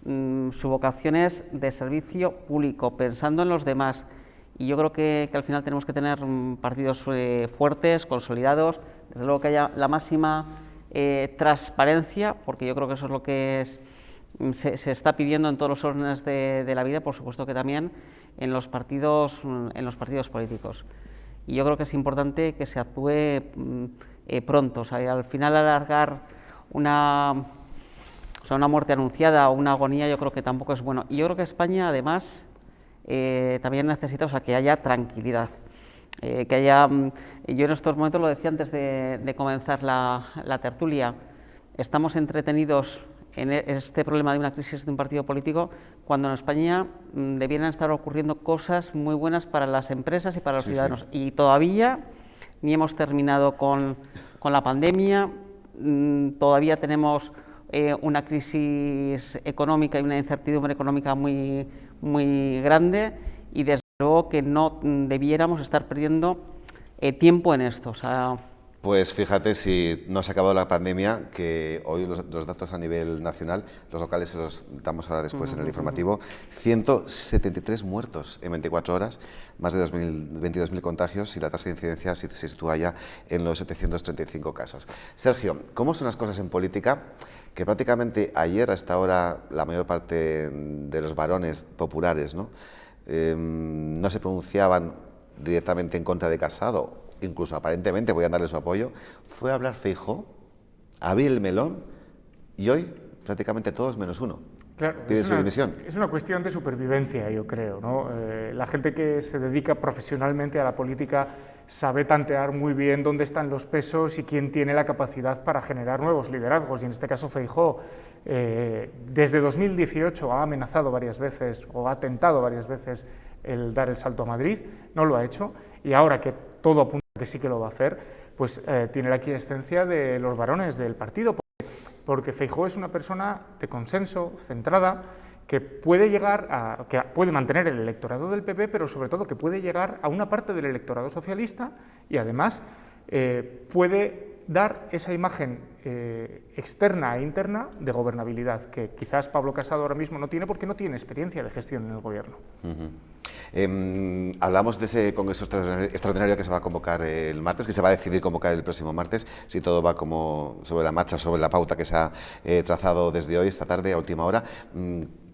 su vocación es de servicio público, pensando en los demás, y yo creo que al final tenemos que tener partidos fuertes, consolidados, desde luego que haya la máxima transparencia, porque yo creo que eso es lo que se está pidiendo en todos los órdenes de la vida, por supuesto que también en los partidos políticos. Y yo creo que es importante que se actúe pronto, o sea, al final alargar una muerte anunciada o una agonía yo creo que tampoco es bueno. Y yo creo que España además también necesita, o sea, que haya tranquilidad. Que haya, yo en estos momentos lo decía antes de comenzar la tertulia, estamos entretenidos en este problema de una crisis de un partido político, cuando en España debieran estar ocurriendo cosas muy buenas para las empresas y para los ciudadanos. Y todavía ni hemos terminado con la pandemia, todavía tenemos una crisis económica y una incertidumbre económica muy grande, y desde luego que no debiéramos estar perdiendo tiempo en esto. O sea, pues fíjate, si no se ha acabado la pandemia, que hoy los datos a nivel nacional, los locales se los damos ahora después en el informativo, 173 muertos en 24 horas, más de 22.000 contagios, y la tasa de incidencia se sitúa ya en los 735 casos. Sergio, ¿cómo son las cosas en política? Que prácticamente ayer, a esta hora, la mayor parte de los varones populares no se pronunciaban directamente en contra de Casado, incluso aparentemente podían darle su apoyo. Fue a hablar Feijóo, a abrir el melón, y hoy prácticamente todos menos uno piden su dimisión. Es una cuestión de supervivencia, yo creo, ¿no? La gente que se dedica profesionalmente a la política sabe tantear muy bien dónde están los pesos y quién tiene la capacidad para generar nuevos liderazgos, y en este caso Feijóo desde 2018 ha amenazado varias veces o ha tentado varias veces el dar el salto a Madrid, no lo ha hecho, y ahora que todo apunta a que sí que lo va a hacer, pues tiene la aquiescencia de los varones del partido, porque Feijóo es una persona de consenso, centrada, que puede que puede mantener el electorado del PP, pero sobre todo que puede llegar a una parte del electorado socialista, y además puede dar esa imagen externa e interna de gobernabilidad que quizás Pablo Casado ahora mismo no tiene, porque no tiene experiencia de gestión en el gobierno. Hablamos de ese congreso extraordinario que se va a convocar el martes, que se va a decidir convocar el próximo martes, si todo va como sobre la marcha, sobre la pauta que se ha trazado desde hoy, esta tarde, a última hora.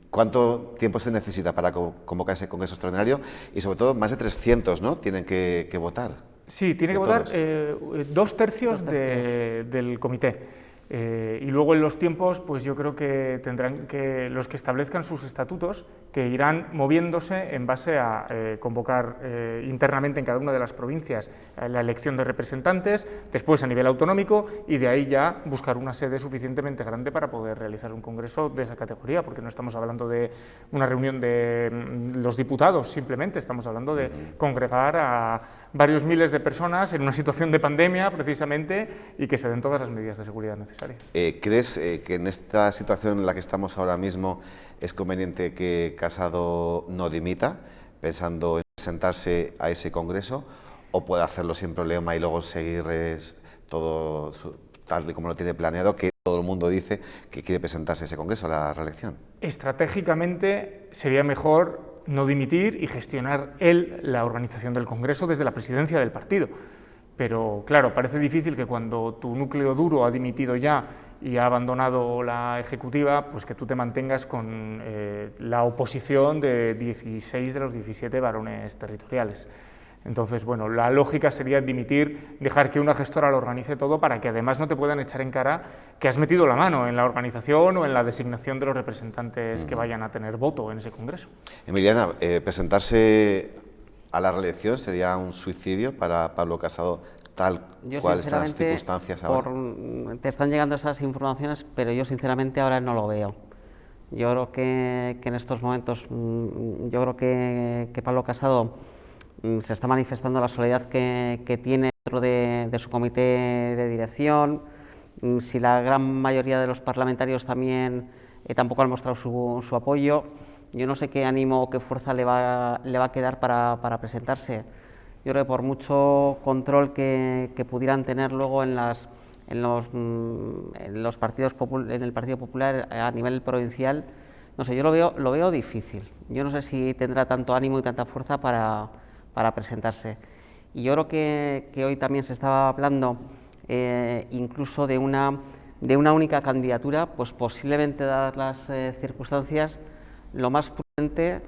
¿Cuánto tiempo se necesita para convocar ese congreso extraordinario? Y sobre todo, más de 300, ¿no?, tienen que votar. Sí, tiene que votar 2/3 del comité. Y luego en los tiempos, pues yo creo que tendrán que los que establezcan sus estatutos, que irán moviéndose en base a convocar internamente en cada una de las provincias la elección de representantes, después a nivel autonómico, y de ahí ya buscar una sede suficientemente grande para poder realizar un congreso de esa categoría, porque no estamos hablando de una reunión de los diputados, simplemente estamos hablando de congregar a varios miles de personas en una situación de pandemia, precisamente, y que se den todas las medidas de seguridad necesarias. ¿Crees que en esta situación en la que estamos ahora mismo es conveniente que Casado no dimita, pensando en presentarse a ese congreso, o puede hacerlo sin problema y luego seguir todo tal y como lo tiene planeado, que todo el mundo dice que quiere presentarse a ese congreso, a la reelección? Estratégicamente sería mejor no dimitir y gestionar él la organización del Congreso desde la presidencia del partido. Pero claro, parece difícil que cuando tu núcleo duro ha dimitido ya y ha abandonado la ejecutiva, pues que tú te mantengas con la oposición de 16 de los 17 varones territoriales. Entonces, bueno, la lógica sería dimitir, dejar que una gestora lo organice todo para que además no te puedan echar en cara que has metido la mano en la organización o en la designación de los representantes que vayan a tener voto en ese congreso. Emiliana, presentarse a la reelección sería un suicidio para Pablo Casado, tal cual están las circunstancias ahora. Te están llegando esas informaciones, pero yo sinceramente ahora no lo veo. Yo creo que en estos momentos, yo creo que Pablo Casado se está manifestando la soledad que tiene dentro de su comité de dirección. Si la gran mayoría de los parlamentarios también tampoco han mostrado su apoyo, yo no sé qué ánimo o qué fuerza le va a quedar para presentarse. Yo creo que por mucho control que pudieran tener luego en el Partido Popular a nivel provincial, no sé, yo lo veo difícil. Yo no sé si tendrá tanto ánimo y tanta fuerza para presentarse. Y yo creo que hoy también se estaba hablando incluso de una única candidatura, pues posiblemente, dadas las circunstancias, lo más prudente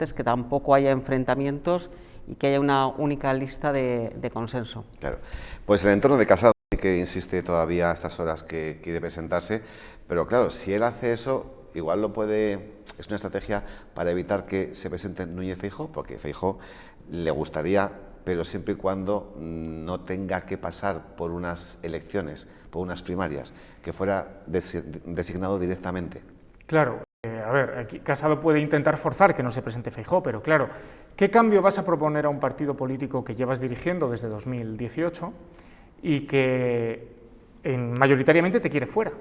es que tampoco haya enfrentamientos y que haya una única lista de consenso. Claro. Pues el entorno de Casado sí que insiste todavía a estas horas que quiere presentarse, pero claro, si él hace eso, igual es una estrategia para evitar que se presente Núñez Feijóo, porque Feijóo le gustaría, pero siempre y cuando no tenga que pasar por unas elecciones, por unas primarias, que fuera designado directamente. Claro. A ver, aquí Casado puede intentar forzar que no se presente Feijóo, pero claro, ¿qué cambio vas a proponer a un partido político que llevas dirigiendo desde 2018 y que mayoritariamente te quiere fuera?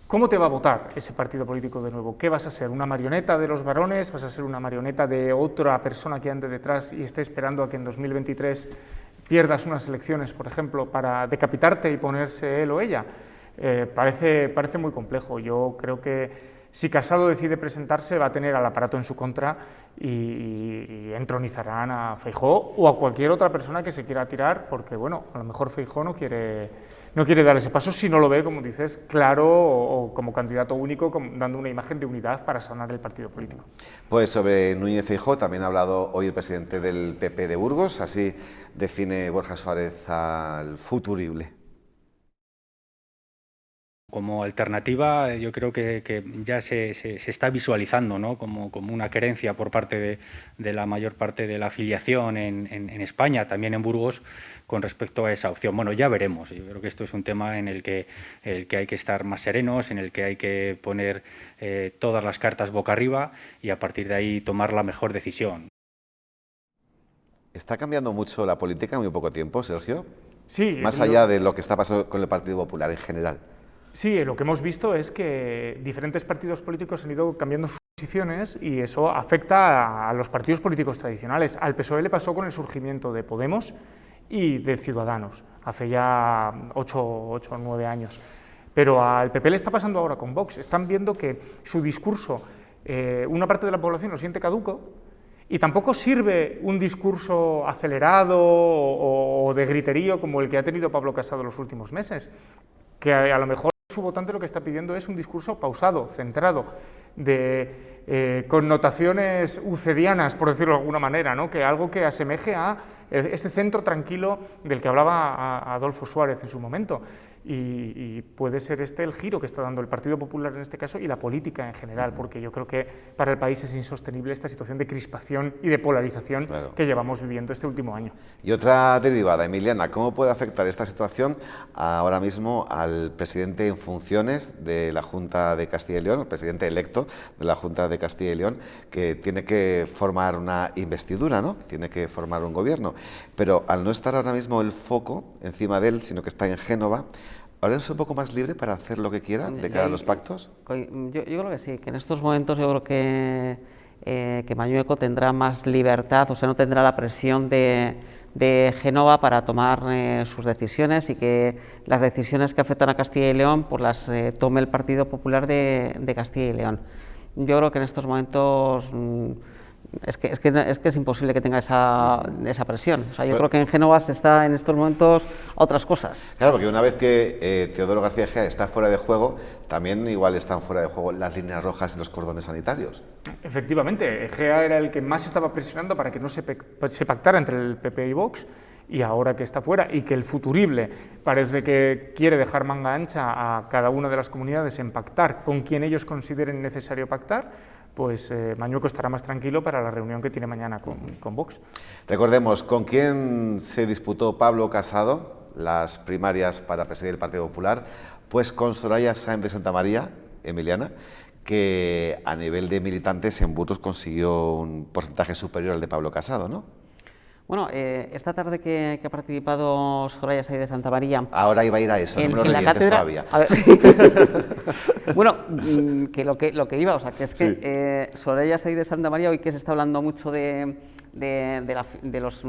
¿Cómo te va a votar ese partido político de nuevo? ¿Qué vas a ser? ¿Una marioneta de los varones? ¿Vas a ser una marioneta de otra persona que ande detrás y esté esperando a que en 2023 pierdas unas elecciones, por ejemplo, para decapitarte y ponerse él o ella? Parece muy complejo. Yo creo que si Casado decide presentarse, va a tener al aparato en su contra y entronizarán a Feijóo o a cualquier otra persona que se quiera tirar, porque bueno, a lo mejor Feijóo no quiere dar ese paso si no lo ve, como dices, claro o como candidato único, dando una imagen de unidad para sanar el partido político. Pues sobre Núñez Feijóo también ha hablado hoy el presidente del PP de Burgos, así define Borja Suárez al futurible. Como alternativa, yo creo que ya se está visualizando, ¿no?, como una querencia por parte de la mayor parte de la afiliación en España, también en Burgos, con respecto a esa opción. Bueno, ya veremos. Yo creo que esto es un tema en el que hay que estar más serenos, en el que hay que poner todas las cartas boca arriba y a partir de ahí tomar la mejor decisión. ¿Está cambiando mucho la política en muy poco tiempo, Sergio? Sí. Más allá de lo que está pasando con el Partido Popular en general. Sí, lo que hemos visto es que diferentes partidos políticos han ido cambiando sus posiciones y eso afecta a los partidos políticos tradicionales. Al PSOE le pasó con el surgimiento de Podemos y de Ciudadanos, hace ya 8 o 9 años. Pero al PP le está pasando ahora con Vox. Están viendo que su discurso, una parte de la población lo siente caduco y tampoco sirve un discurso acelerado o de griterío como el que ha tenido Pablo Casado en los últimos meses, que a lo mejor su votante lo que está pidiendo es un discurso pausado, centrado, de connotaciones ucedianas, por decirlo de alguna manera, ¿no?, que algo que asemeje a este centro tranquilo del que hablaba Adolfo Suárez en su momento. Y puede ser este el giro que está dando el Partido Popular en este caso y la política en general, porque yo creo que para el país es insostenible esta situación de crispación y de polarización que llevamos viviendo este último año. Y otra derivada, Emiliana, ¿cómo puede afectar esta situación ahora mismo al presidente en funciones de la Junta de Castilla y León, el presidente electo de la Junta de Castilla y León, que tiene que formar una investidura, ¿no?, tiene que formar un gobierno, pero al no estar ahora mismo el foco encima de él, sino que está en Génova, ¿ahora es un poco más libre para hacer lo que quiera de cara a los pactos? Yo creo que sí, que en estos momentos yo creo que Mañueco tendrá más libertad, o sea, no tendrá la presión de Génova para tomar sus decisiones y que las decisiones que afectan a Castilla y León pues las tome el Partido Popular de Castilla y León. Yo creo que en estos momentos es que es imposible que tenga esa presión. O sea, yo creo que en Génova se está en estos momentos a otras cosas. Claro, porque una vez que Teodoro García Egea está fuera de juego, también igual están fuera de juego las líneas rojas y los cordones sanitarios. Efectivamente, Egea era el que más estaba presionando para que no se pactara entre el PP y Vox, y ahora que está fuera y que el futurible parece que quiere dejar manga ancha a cada una de las comunidades en pactar con quien ellos consideren necesario pactar, pues Mañueco estará más tranquilo para la reunión que tiene mañana con Vox. Recordemos, ¿con quién se disputó Pablo Casado las primarias para presidir el Partido Popular? Pues con Soraya Sáenz de Santamaría, Emiliana, que a nivel de militantes en Burgos consiguió un porcentaje superior al de Pablo Casado, ¿no? Bueno, esta tarde que ha participado Soraya Sáenz de Santamaría... Ahora iba a ir a eso, no me lo revientes todavía. A ver, bueno, que lo que iba, o sea, que es que Soraya Sáenz de Santamaría, hoy que se está hablando mucho de los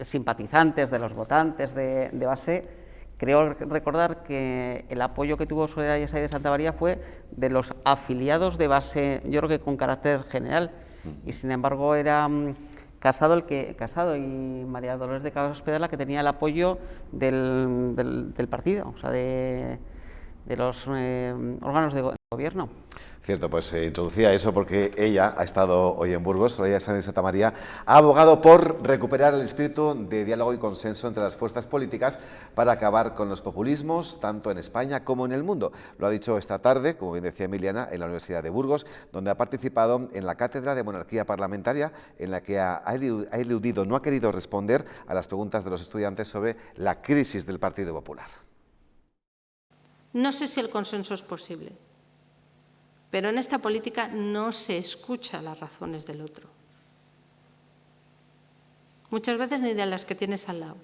simpatizantes, de los votantes de base, creo recordar que el apoyo que tuvo Soraya Sáenz de Santamaría fue de los afiliados de base, yo creo que con carácter general, y sin embargo era... Casado y María Dolores de Cospedal la que tenía el apoyo del partido, o sea, de los órganos de gobierno. Cierto, pues introducía eso porque ella ha estado hoy en Burgos. Soraya Sáenz de Santamaría ha abogado por recuperar el espíritu de diálogo y consenso entre las fuerzas políticas para acabar con los populismos, tanto en España como en el mundo. Lo ha dicho esta tarde, como bien decía Emiliana, en la Universidad de Burgos, donde ha participado en la Cátedra de Monarquía Parlamentaria, en la que ha eludido, no ha querido responder a las preguntas de los estudiantes sobre la crisis del Partido Popular. No sé si el consenso es posible, pero en esta política no se escucha las razones del otro. Muchas veces ni de las que tienes al lado.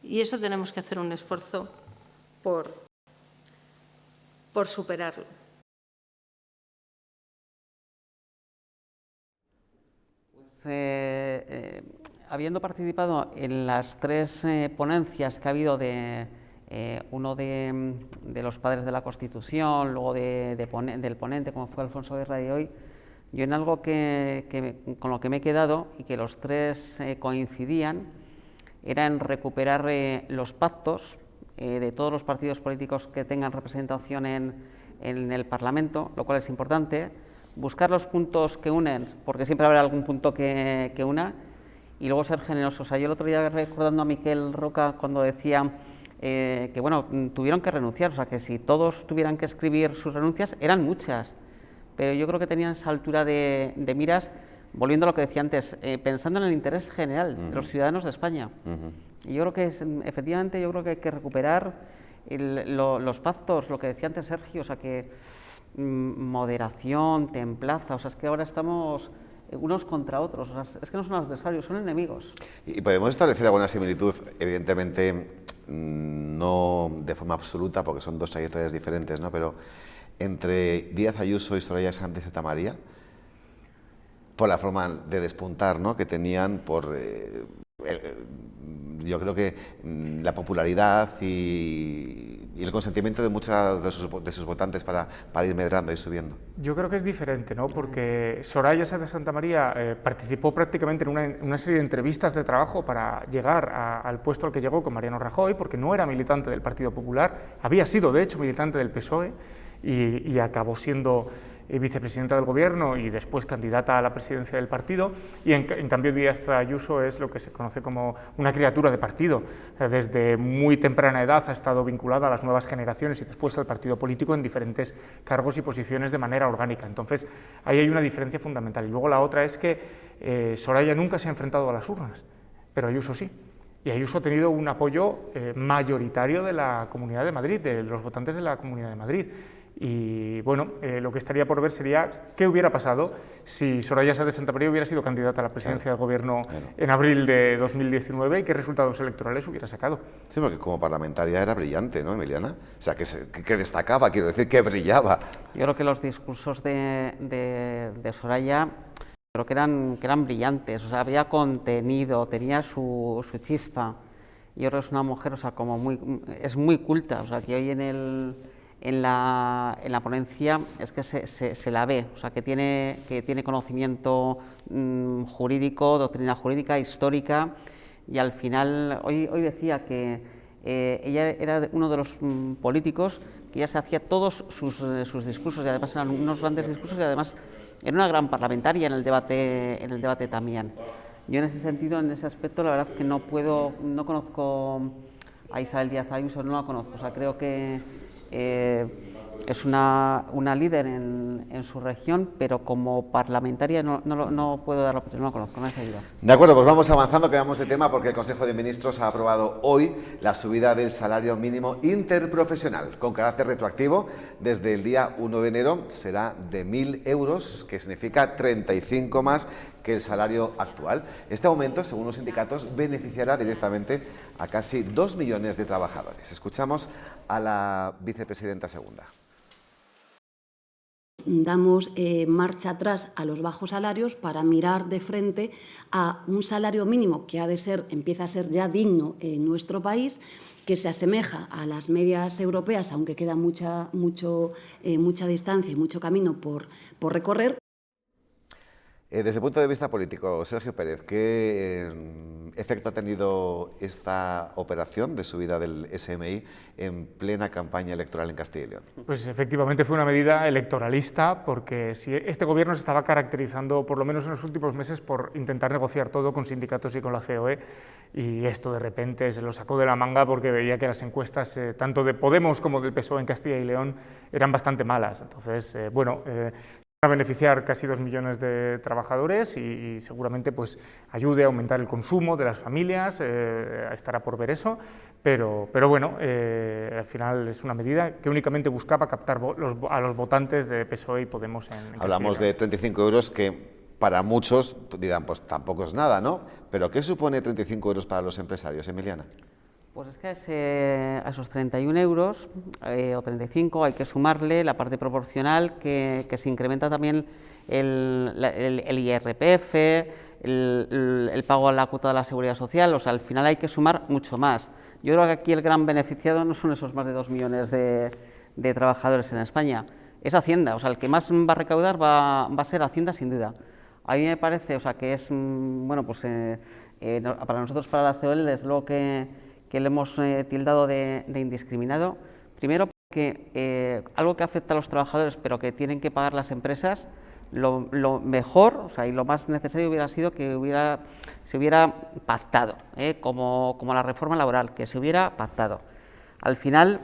Y eso tenemos que hacer un esfuerzo por superarlo. Habiendo participado en las 3 ponencias que ha habido uno de los padres de la Constitución, luego del ponente, como fue Alfonso Guerra de hoy, yo en algo con lo que me he quedado y que los 3 coincidían, era en recuperar los pactos de todos los partidos políticos que tengan representación en el Parlamento, lo cual es importante, buscar los puntos que unen, porque siempre habrá algún punto que una, y luego ser generosos. O sea, yo el otro día recordando a Miquel Roca cuando decía que bueno, tuvieron que renunciar, o sea, que si todos tuvieran que escribir sus renuncias, eran muchas, pero yo creo que tenían esa altura de miras, volviendo a lo que decía antes, pensando en el interés general de los ciudadanos de España. Y yo creo que efectivamente yo creo que hay que recuperar los pactos, lo que decía antes Sergio, o sea, que moderación, templaza, o sea, es que ahora estamos unos contra otros, o sea, es que no son adversarios, son enemigos. Y podemos establecer alguna similitud, evidentemente no de forma absoluta, porque son 2 trayectorias diferentes, ¿no? Pero entre Díaz Ayuso y Soraya Sáenz de Santamaría, por la forma de despuntar, ¿no?, que tenían, por yo creo que la popularidad y el consentimiento de muchos de sus votantes para ir medrando y subiendo. Yo creo que es diferente, ¿no? Porque Soraya Sáenz de Santamaría participó prácticamente en una serie de entrevistas de trabajo para llegar al puesto al que llegó con Mariano Rajoy, porque no era militante del Partido Popular, había sido de hecho militante del PSOE y acabó siendo vicepresidenta del Gobierno y después candidata a la presidencia del partido, y en cambio Díaz Ayuso es lo que se conoce como una criatura de partido. Desde muy temprana edad ha estado vinculada a las nuevas generaciones y después al partido político en diferentes cargos y posiciones de manera orgánica. Entonces, ahí hay una diferencia fundamental. Y luego la otra es que Soraya nunca se ha enfrentado a las urnas, pero Ayuso sí. Y Ayuso ha tenido un apoyo mayoritario de la Comunidad de Madrid, de los votantes de la Comunidad de Madrid. Y bueno, lo que estaría por ver sería qué hubiera pasado si Soraya Sáenz de Santamaría hubiera sido candidata a la presidencia del Gobierno en abril de 2019 y qué resultados electorales hubiera sacado. Sí, porque como parlamentaria era brillante, ¿no, Emiliana? O sea, que destacaba, quiero decir, que brillaba. Yo creo que los discursos de Soraya creo que eran brillantes, o sea, había contenido, tenía su chispa. Yo creo que es una mujer, o sea, es muy culta, o sea, que hoy en en la ponencia es que se la ve, o sea, que tiene conocimiento jurídico, doctrina jurídica, histórica, y al final, hoy decía que ella era uno de los políticos que ya se hacía todos sus discursos, y además eran unos grandes discursos, y además era una gran parlamentaria en el debate también. Yo en ese sentido, en ese aspecto, la verdad es que no conozco a Isabel Díaz Ayuso, no la conozco, o sea, creo que es una líder en su región, pero como parlamentaria no puedo dar la opinión, no la conozco, no he seguido. De acuerdo, pues vamos avanzando, cambiamos de tema porque el Consejo de Ministros ha aprobado hoy la subida del salario mínimo interprofesional con carácter retroactivo desde el día 1 de enero, será de 1.000 euros, que significa 35 más que el salario actual. Este aumento, según los sindicatos, beneficiará directamente a casi 2 millones de trabajadores. Escuchamos a la vicepresidenta segunda. Damos marcha atrás a los bajos salarios para mirar de frente a un salario mínimo que empieza a ser ya digno en nuestro país, que se asemeja a las medias europeas, aunque queda mucha distancia y mucho camino por recorrer. Desde el punto de vista político, Sergio Pérez, ¿qué efecto ha tenido esta operación de subida del SMI en plena campaña electoral en Castilla y León? Pues efectivamente fue una medida electoralista, porque si este gobierno se estaba caracterizando, por lo menos en los últimos meses, por intentar negociar todo con sindicatos y con la COE, y esto de repente se lo sacó de la manga porque veía que las encuestas, tanto de Podemos como del PSOE en Castilla y León, eran bastante malas. Entonces, a beneficiar casi 2 millones de trabajadores y seguramente pues ayude a aumentar el consumo de las familias, estará por ver eso, pero bueno, al final es una medida que únicamente buscaba captar a los votantes de PSOE y Podemos en Hablamos de 35 euros que para muchos dirán, pues tampoco es nada, ¿no? Pero ¿qué supone 35 euros para los empresarios, Emiliana? Pues es que a esos 31 euros o 35 hay que sumarle la parte proporcional que se incrementa también el IRPF, el pago a la cuota de la Seguridad Social, o sea, al final hay que sumar mucho más. Yo creo que aquí el gran beneficiado no son esos más de 2 millones de trabajadores en España, es Hacienda, o sea, el que más va a recaudar va a ser Hacienda sin duda. A mí me parece, o sea, que es, bueno, pues para nosotros, para la COE, es lo que le hemos tildado de indiscriminado. Primero, porque algo que afecta a los trabajadores, pero que tienen que pagar las empresas, lo mejor, o sea, y lo más necesario hubiera sido que se hubiera pactado, como la reforma laboral, que se hubiera pactado. Al final,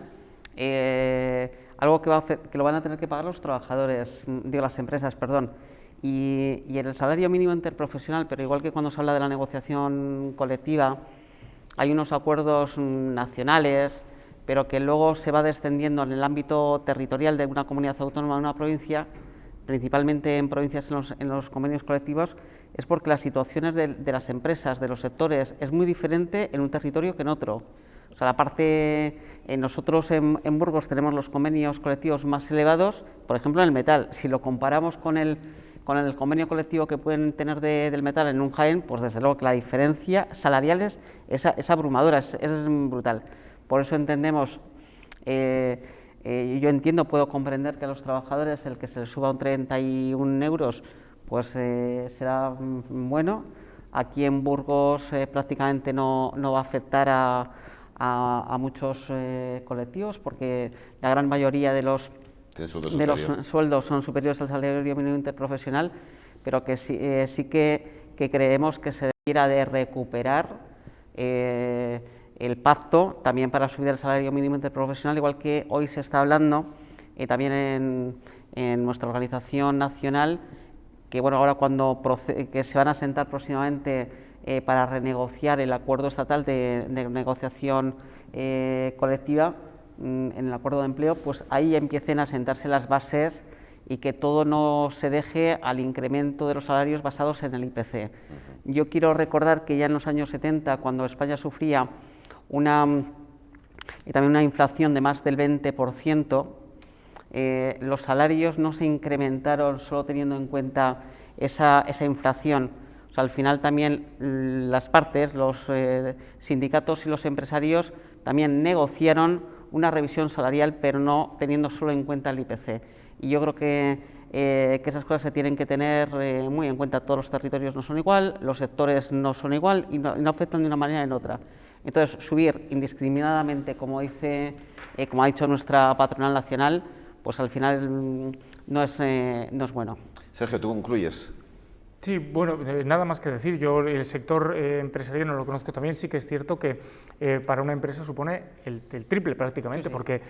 algo que lo van a tener que pagar los trabajadores, digo, las empresas, perdón, y en el salario mínimo interprofesional, pero igual que cuando se habla de la negociación colectiva, hay unos acuerdos nacionales, pero que luego se va descendiendo en el ámbito territorial de una comunidad autónoma, de una provincia, principalmente en provincias en los convenios colectivos, es porque las situaciones de las empresas, de los sectores, es muy diferente en un territorio que en otro. O sea, nosotros en Burgos tenemos los convenios colectivos más elevados, por ejemplo, en el metal. Si lo comparamos con el convenio colectivo que pueden tener del metal en un Jaén, pues desde luego que la diferencia salarial es abrumadora, es brutal. Por eso entendemos, yo entiendo, puedo comprender que a los trabajadores el que se les suba un 31 euros, pues será bueno. Aquí en Burgos prácticamente no va a afectar a muchos colectivos, porque la gran mayoría de los sueldos son superiores al salario mínimo interprofesional, pero que sí que creemos que se debiera de recuperar el pacto también para subir el salario mínimo interprofesional, igual que hoy se está hablando también en nuestra organización nacional, que bueno, ahora que se van a sentar próximamente para renegociar el acuerdo estatal de negociación colectiva, en el acuerdo de empleo, pues ahí empiecen a sentarse las bases y que todo no se deje al incremento de los salarios basados en el IPC. Yo quiero recordar que ya en los años 70, cuando España sufría también una inflación de más del 20%, los salarios no se incrementaron solo teniendo en cuenta esa inflación. O sea, al final también las partes, los sindicatos y los empresarios también negociaron una revisión salarial, pero no teniendo solo en cuenta el IPC. Y yo creo que esas cosas se tienen que tener muy en cuenta. Todos los territorios no son igual, los sectores no son igual y no afectan de una manera en otra. Entonces, subir indiscriminadamente, como ha dicho nuestra patronal nacional, pues al final no es bueno. Sergio, ¿tú concluyes? Sí, bueno, nada más que decir. Yo el sector empresarial no lo conozco también. Sí que es cierto que para una empresa supone el triple prácticamente, porque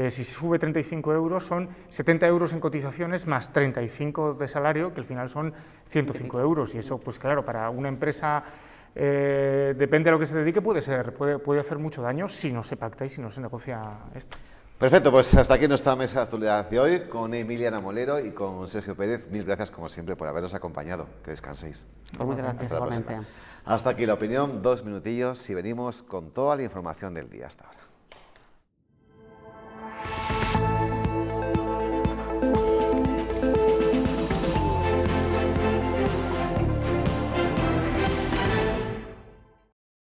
si se sube 35 euros son 70 euros en cotizaciones más 35 de salario, que al final son 105 euros. Y eso, pues claro, para una empresa, depende de lo que se dedique, puede hacer mucho daño si no se pacta y si no se negocia esto. Perfecto, pues hasta aquí nuestra mesa de actualidad de hoy con Emiliana Molero y con Sergio Pérez. Mil gracias, como siempre, por habernos acompañado. Que descanséis. Muchas gracias, igualmente. Hasta aquí la opinión, 2 minutillos y venimos con toda la información del día hasta ahora.